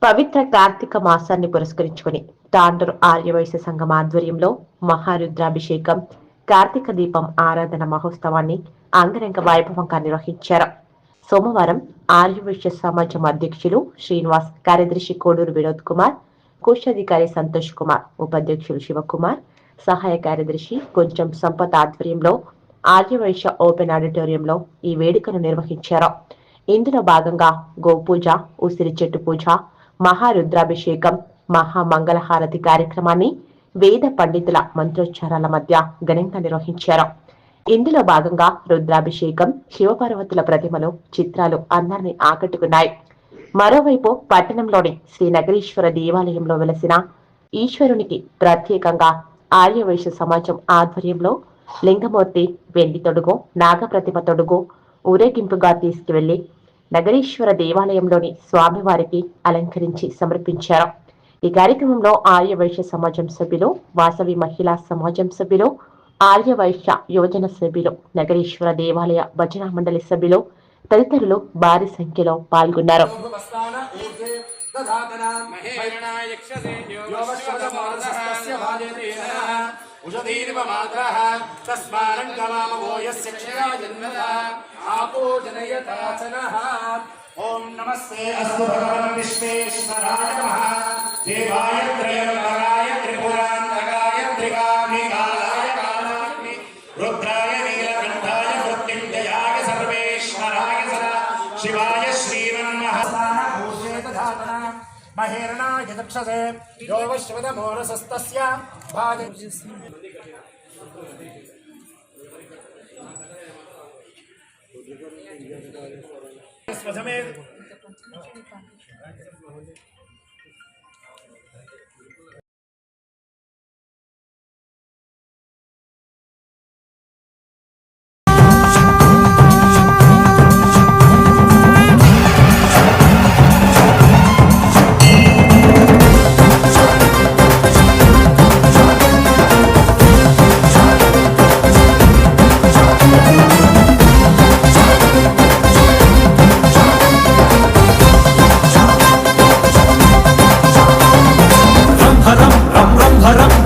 పవిత్ర కార్తీక మాసాన్ని పురస్కరించుకుని తాండూరు ఆర్యవైశ్య సంఘం ఆధ్వర్యంలో మహారుద్రాభిషేకం, కార్తీక దీపం ఆరాధన మహోత్సవాన్ని అంగరంగ వైభవంగా నిర్వహించారు. సోమవారం ఆర్యవైశ్య సమాజం అధ్యక్షులు శ్రీనివాస్, కార్యదర్శి కోడూరు వినోద్ కుమార్, కోశాధికారి సంతోష్ కుమార్, ఉపాధ్యక్షులు శివకుమార్, సహాయ కార్యదర్శి కొంచెం సంపత్ ఆధ్వర్యంలో ఆర్యవైశ్య ఓపెన్ ఆడిటోరియంలో ఈ వేడుకను నిర్వహించారు. ఇందులో భాగంగా గోపూజ, ఉసిరి చెట్టు పూజ, మహారుద్రాభిషేకం, మహామంగళహారతి కార్యక్రమాన్ని వేద పండితుల మంత్రోచ్చారాల మధ్య ఘనంగా నిర్వహించారు. ఇందులో భాగంగా రుద్రాభిషేకం, శివపార్వతుల ప్రతిమలు, చిత్రాలు అందరినీ ఆకట్టుకున్నాయి. మరోవైపు పట్టణంలోని శ్రీ నగరీశ్వర దేవాలయంలో వెలసిన ఈశ్వరునికి ప్రత్యేకంగా ఆర్యవైశ్య సమాజం ఆధ్వర్యంలో లింగమూర్తి, వెండి తొడుగు, నాగప్రతిమ తొడుగు ఊరేగింపుగా తీసుకువెళ్లి నగరీశ్వర దేవాలయంలోని స్వామివారికి అలంకరించి సమర్పించారు. ఈ కార్యక్రమంలో ఆర్యవైశ్య సమాజం సభ్యులు, వాసవి మహిళా సమాజం సభ్యులు, ఆర్యవైశ్య యువజన సభ్యులు, నగరీశ్వర దేవాలయ భజన మండలి సభ్యులు తదితరులు భారీ సంఖ్యలో పాల్గొన్నారు. ओम नमस्ते अस्तु भगवान् विश्वेश्वराय नमः देवाय त्रयंबकाय त्रिपुरान्तकाय त्रिकाग्निकालाय कालाग्नि रुद्राय नीलकण्ठाय मृत्युञ्जयाय सर्वेश्वराय सदा शिवाय श्रीमन्महासानभूषेतधातना महेरणाय दक्षसे यो वश्वदमोरसस्तस्य भागे स्वसमेत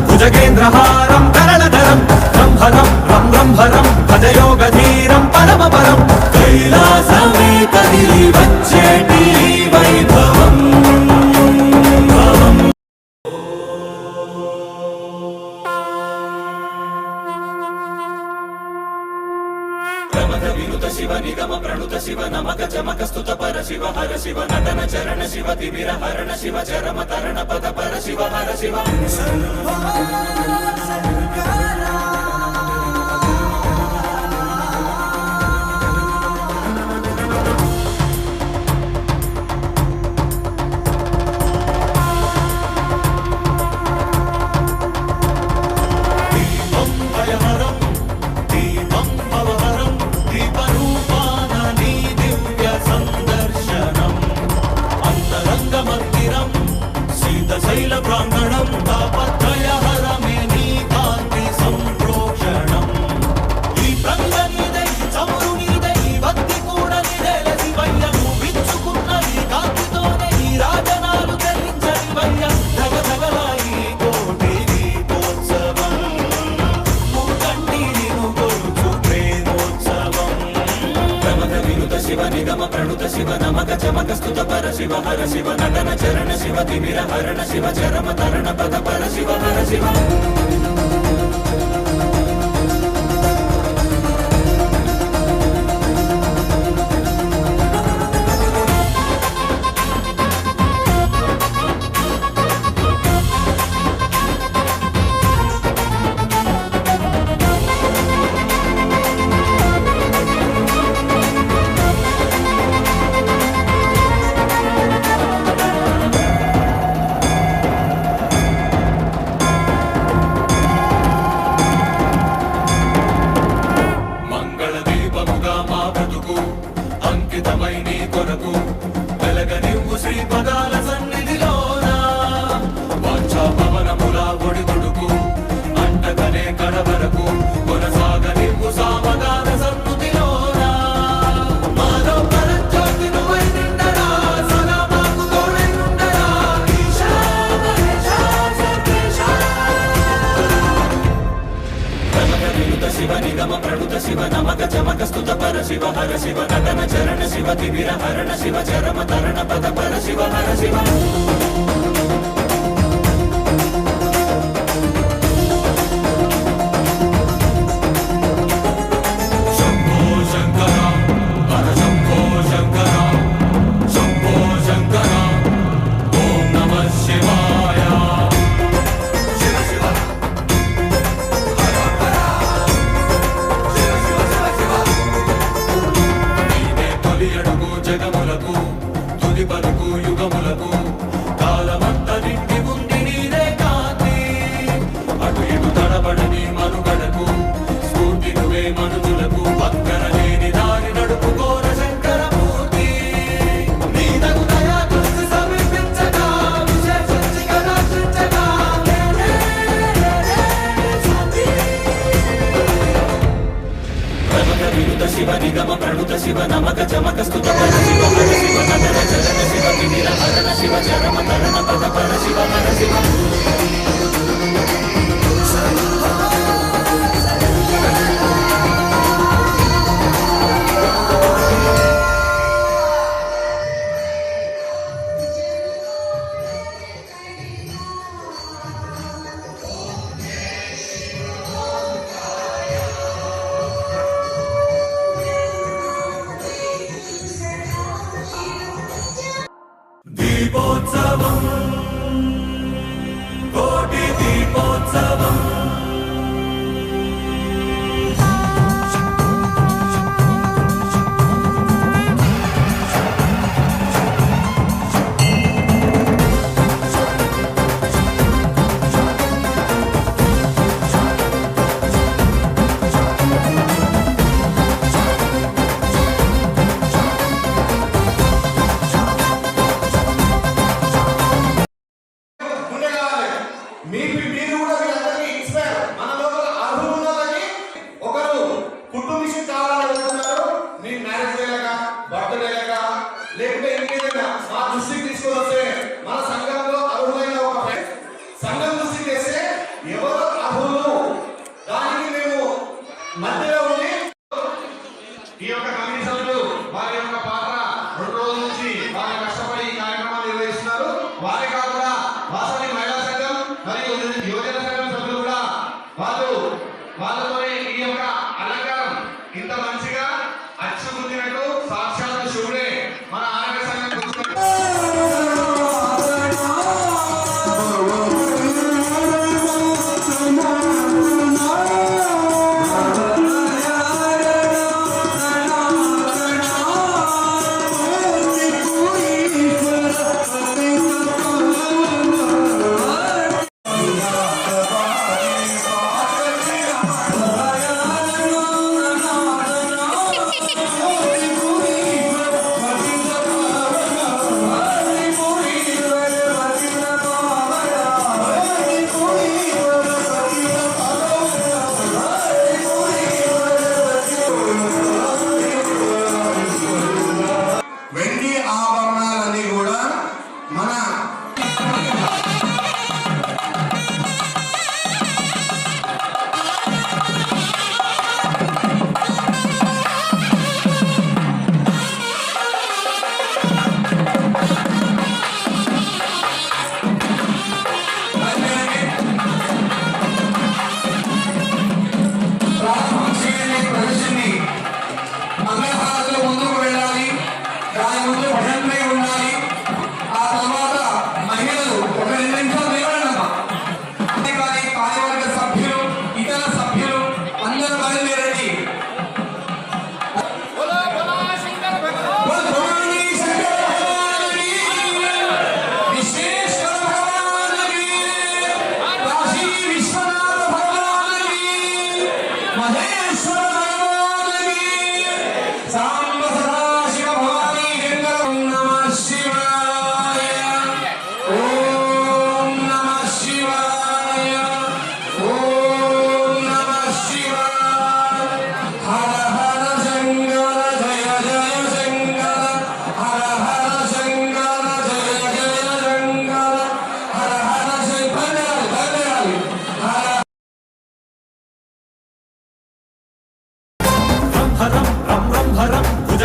भुजगेन्द्रहारं करणधरं रंभरं रं रंभरं भजयोगधीरं परमपरं कैलासमे कदिलि वच्चेटि वैभवम् विनुत शिव निगम प्रणुत शिव नमक चमक स्तुत पर शिव हर शिव नटन चरण शिव तिमिर हरण शिव चरम तरण पद पर शिव हर शिव శైల ప్రాంగణం తాపత్రయ హరమే నీ కాంతి సంప్రోక్షణం ఈ ప్రంగ నీదై చమురు నీదై భక్తి కూడా నిడల శివయ్య విచ్చుకున్న ఈ కాంతితోనే ఈ రాజనాలు ధరించని వయ్య ధగ ధగలాయి కోటి దీపోత్సవం మూకంటి నిను కొలుచు ప్రేమోత్సవం ప్రమథ వినుత శివ నిగమ ప్రణుత శివ నమక చమక స్తుత పర శివ హర శివ నటన చరణ శివ తిమిర హరణ శివ చరమ తరణ పద పర శివ హర శివ చమక స్తుత పర శివ హర శివ నటన చరణ శివ తిమిర హరణ శివ చరమ తరణ పద పర శివ హర శివ జగములకు తుది పలుకు యుగములకు కాలమంత నిండి ఉంది నీదే కాంతి అటు ఇటు తడబడని మనుగడకు స్ఫూర్తి నువ్వే మనుజులకు పక్కన లేని దారి నడుపుకోర శంకరమూర్తి నీదగు దయా దృష్టి సమీపించగా విశేషించిగా దర్శించగా శివ నిగమ ప్రణుత శివ నమక చమక స్తుత పర శివ హర శివ నటన చరణ శివ తిమిర హరణ శివ చరమ తరణ పద పర శివ హర శివ దీపోత్సవం కోటి దీపోత్సవం మీరు కూడా వీళ్ళందరినీ ఇన్స్పైర్ మన లోపల అర్హులు ఉన్నదని ఒకరు కుటుంబిషం కావాలనుకుంటున్నారు మీ మ్యారేజ్ లేక బర్త్డే లేక లేకుంటే ఇంకేదైనా మా దృష్టికి తీసుకొని వస్తే మన సంఘంలో అర్హులైన ఒక సంఘం దృష్టికి తెస్తే ఎవరు అర్హులు దానికి మేము మధ్యలో ఉండి ఈ యొక్క కమిటీ సభ్యులు వారి యొక్క పాత్ర 2 రోజుల నుంచి వారి కష్టపడి ఈ కార్యక్రమాలు నిర్వహిస్తున్నారు. వారి కాకుండా వాసవి మహిళా సంఘం మరియు యువజన సంఘం సభ్యులు కూడా వాళ్ళతో ఈ యొక్క అలంకారం ఇంత మంచిగా అచ్చుగుద్దినట్టు సాక్షాత్ శివుడే మన ఆరోగ్య సంఘం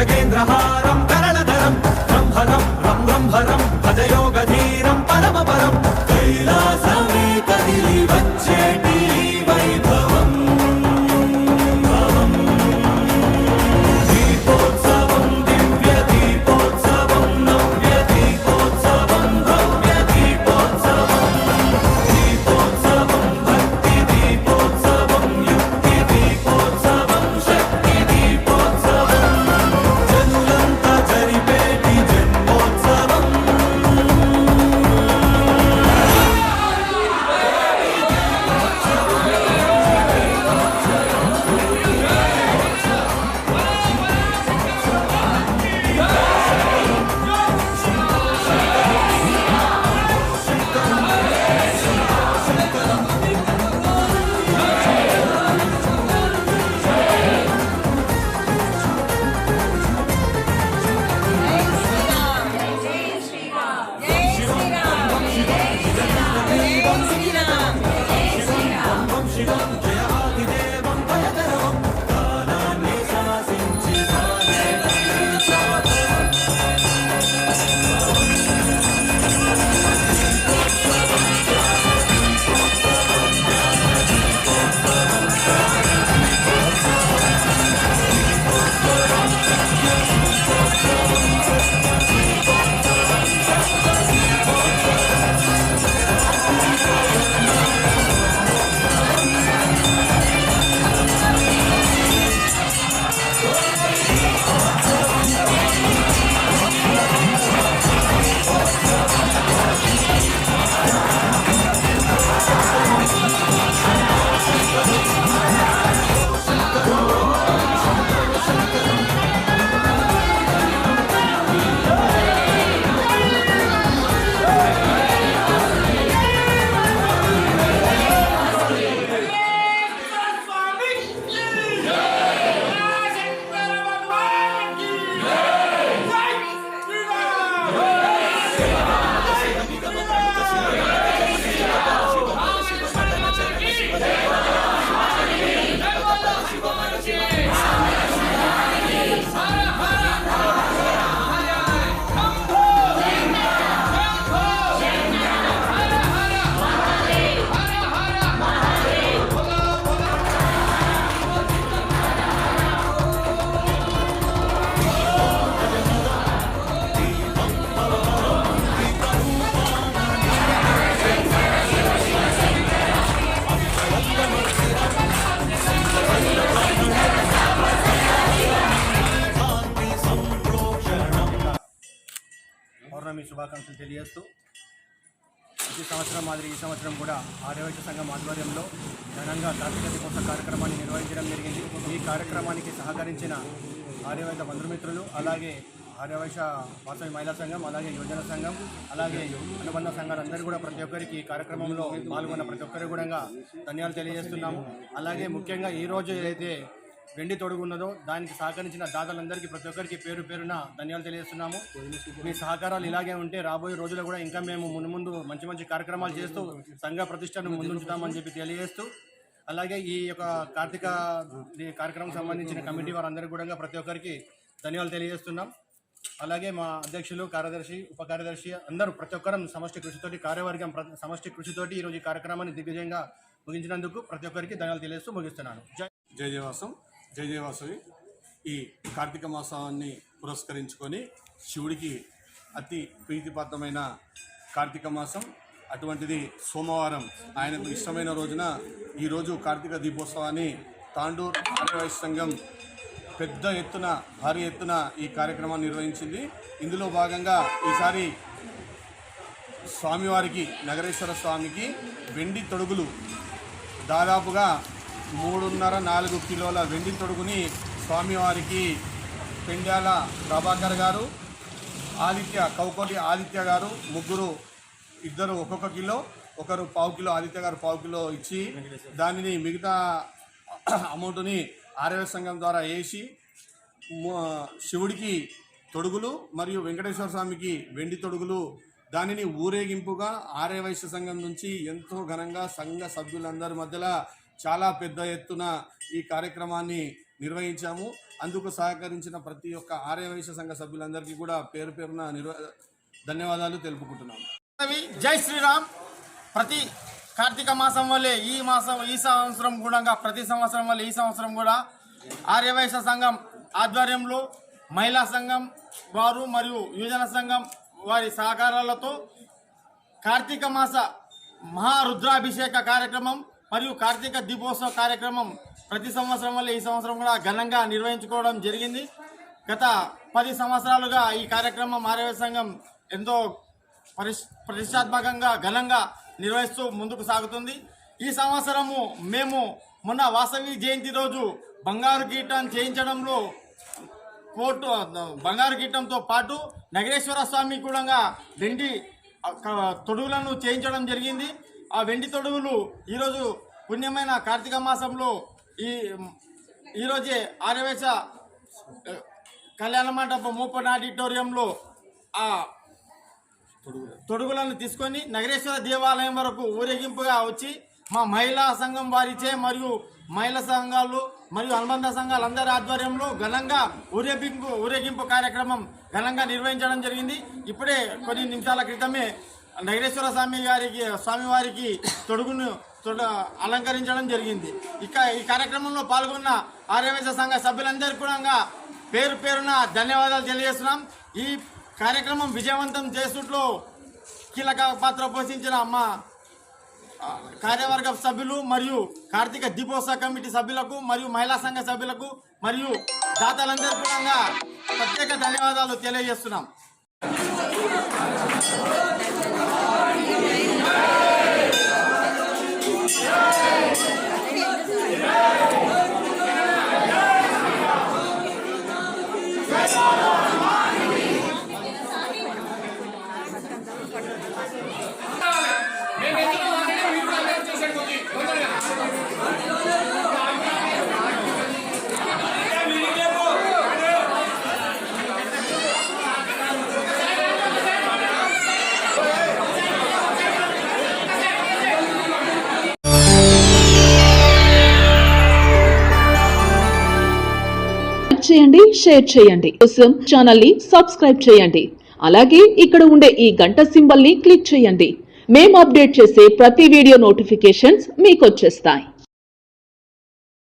భుజగేంద్రహారం కరణధరం బ్రహ్మరం రం బ్రహ్మరం భజయోగధీరం పరమపరం కైలాసమే కదిలి వచ్చేటి వైభవం దీపోత్సవం దివ్య దీపోత్సవం నవ్య దీపోత్సవం భవ్య దీపోత్సవం దీపోత్సవం భక్తి దీపోత్సవం యుక్తి దీపోత్సవం శక్తి దీపోత్సవం జనులంతా జరిపేటి జన్మోత్సవం పౌర్ణమి శుభాకాంక్షలు తెలియజేస్తూ ప్రతి సంవత్సరం మాదిరి ఈ సంవత్సరం కూడా ఆర్యవైశ్య సంఘం ఆధ్వర్యంలో ఘనంగా కార్తీక దీపోత్సవ కార్యక్రమాన్ని నిర్వహించడం జరిగింది. ఈ కార్యక్రమానికి సహకరించిన ఆర్యవైశ్య బంధుమిత్రులు, అలాగే ఆర్యవైశ్య వాసవి మహిళా సంఘం, అలాగే యువజన సంఘం, అలాగే అనుబంధ సంఘాలందరూ కూడా ప్రతి ఒక్కరికి ఈ కార్యక్రమంలో పాల్గొన్న ప్రతి ఒక్కరికి కూడా ధన్యవాదాలు తెలియజేస్తున్నాము. అలాగే ముఖ్యంగా ఈరోజు ఏదైతే వెండి తొడుగు ఉన్నదో దానికి సహకరించిన దాతలందరికీ ప్రతి ఒక్కరికి పేరు పేరున ధన్యవాదాలు తెలియజేస్తున్నాము. మీ సహకారాలు ఇలాగే ఉంటే రాబోయే రోజుల్లో కూడా ఇంకా మేము ముందు మంచి మంచి కార్యక్రమాలు చేస్తూ సంఘ ప్రతిష్టను ముందుంచుతామని చెప్పి తెలియజేస్తూ, అలాగే ఈ యొక్క కార్తీక కార్యక్రమం సంబంధించిన కమిటీ వారందరికీ కూడా ప్రతి ఒక్కరికి ధన్యవాదాలు తెలియజేస్తున్నాం. అలాగే మా అధ్యక్షులు, కార్యదర్శి, ఉప కార్యదర్శి అందరూ ప్రతి ఒక్కరం సమష్టి కృషితోటి, కార్యవర్గం సమష్టి కృషితోటి ఈరోజు ఈ కార్యక్రమాన్ని దిగ్విజయంగా ముగించినందుకు ప్రతి ఒక్కరికి ధన్యవాదాలు తెలియజేస్తూ ముగిస్తున్నాను. జై వాసవి. ఈ కార్తీక మాసాన్ని పురస్కరించుకొని శివుడికి అతి ప్రీతిపాత్రమైన కార్తీక మాసం, అటువంటిది సోమవారం ఆయనకు ఇష్టమైన రోజున ఈరోజు కార్తీక దీపోత్సవాన్ని తాండూర్ ఆర్యవైశ్య సంఘం పెద్ద ఎత్తున, భారీ ఎత్తున ఈ కార్యక్రమాన్ని నిర్వహించింది. ఇందులో భాగంగా ఈసారి స్వామివారికి, నగరేశ్వర స్వామికి వెండి తొడుగులు దాదాపుగా 3.5-4 కిలోల వెండి తొడుగుని స్వామివారికి పెండ్యాల ప్రభాకర్ గారు, కౌకోటి ఆదిత్య గారు, ఇద్దరు ఒక్కొక్క కిలో, ఒకరు 1/4 కిలో, ఆదిత్య గారు 1/4 కిలో ఇచ్చి దానిని మిగతా అమౌంట్ని ఆర్యవైశ్య సంఘం ద్వారా వేసి శివుడికి తొడుగులు మరియు వెంకటేశ్వర స్వామికి వెండి తొడుగులు, దానిని ఊరేగింపుగా ఆర్యవైశ్య సంఘం నుంచి ఎంతో ఘనంగా సంఘ సభ్యులందరి మధ్యలో చాలా పెద్ద ఎత్తున ఈ కార్యక్రమాన్ని నిర్వహించాము. అందుకు సహకరించిన ప్రతి ఒక్క ఆర్యవైశ్య సంఘ సభ్యులందరికీ కూడా పేరు పేరున ధన్యవాదాలు తెలుపుకుంటున్నాము. జై శ్రీరామ్. ప్రతి కార్తీక మాసం వల్లే ఈ సంవత్సరం కూడా ప్రతి సంవత్సరం వల్లే ఈ సంవత్సరం కూడా ఆర్యవైశ్య సంఘం ఆధ్వర్యంలో మహిళా సంఘం వారు మరియు యువజన సంఘం వారి సహకారాలతో కార్తీక మాస మహారుద్రాభిషేక కార్యక్రమం మరియు కార్తీక దీపోత్సవ కార్యక్రమం ప్రతి సంవత్సరం వల్ల ఈ సంవత్సరం కూడా ఘనంగా నిర్వహించుకోవడం జరిగింది. గత 10 సంవత్సరాలుగా ఈ కార్యక్రమం ఆర్యవైశ్య సంఘం ఎంతో ప్రతిష్టాత్మకంగా ఘనంగా నిర్వహిస్తూ ముందుకు సాగుతుంది. ఈ సంవత్సరము మేము మొన్న వాసవి జయంతి రోజు బంగారు కీటం చేయించడంలో బంగారు కీటంతో పాటు నగరేశ్వర స్వామి కూడా వెండి తొడుగులను చేయించడం జరిగింది. ఆ వెండి తొడుగులు ఈరోజు పుణ్యమైన కార్తీక మాసంలో ఈరోజే ఆర్యవైశ్య కళ్యాణ మండపం ఓపెన్ ఆడిటోరియంలో ఆ తొడుగులను తీసుకొని నగరేశ్వర దేవాలయం వరకు ఊరేగింపుగా వచ్చి మా మహిళా సంఘం వారిచే మరియు మహిళా సంఘాలు మరియు అనుబంధ సంఘాలు అందరి ఆధ్వర్యంలో ఘనంగా ఊరేగింపు కార్యక్రమం ఘనంగా నిర్వహించడం జరిగింది. ఇప్పుడే కొన్ని నిమిషాల క్రితమే నగరేశ్వర స్వామివారికి తొడుగును అలంకరించడం జరిగింది. ఇక ఈ కార్యక్రమంలో పాల్గొన్న ఆర్యవైశ్య సంఘ సభ్యులందరికీ కూడా పేరు పేరున ధన్యవాదాలు తెలియజేస్తున్నాం. ఈ కార్యక్రమం విజయవంతం చేసుట్లో కీలక పాత్ర పోషించిన మా కార్యవర్గ సభ్యులు మరియు కార్తీక దీపోత్సవ కమిటీ సభ్యులకు మరియు మహిళా సంఘ సభ్యులకు మరియు దాతలందరికీ కూడా ప్రత్యేక ధన్యవాదాలు తెలియజేస్తున్నాం. చేయండి, షేర్ చేయండి. కోసం ఛానల్ ని సబ్స్క్రైబ్ చేయండి. అలాగే ఇక్కడ ఉండే ఈ గంట సింబల్ ని క్లిక్ చేయండి. మేము అప్డేట్ చేసే ప్రతి వీడియో నోటిఫికేషన్స్ మీకు వచ్చేస్తాయి.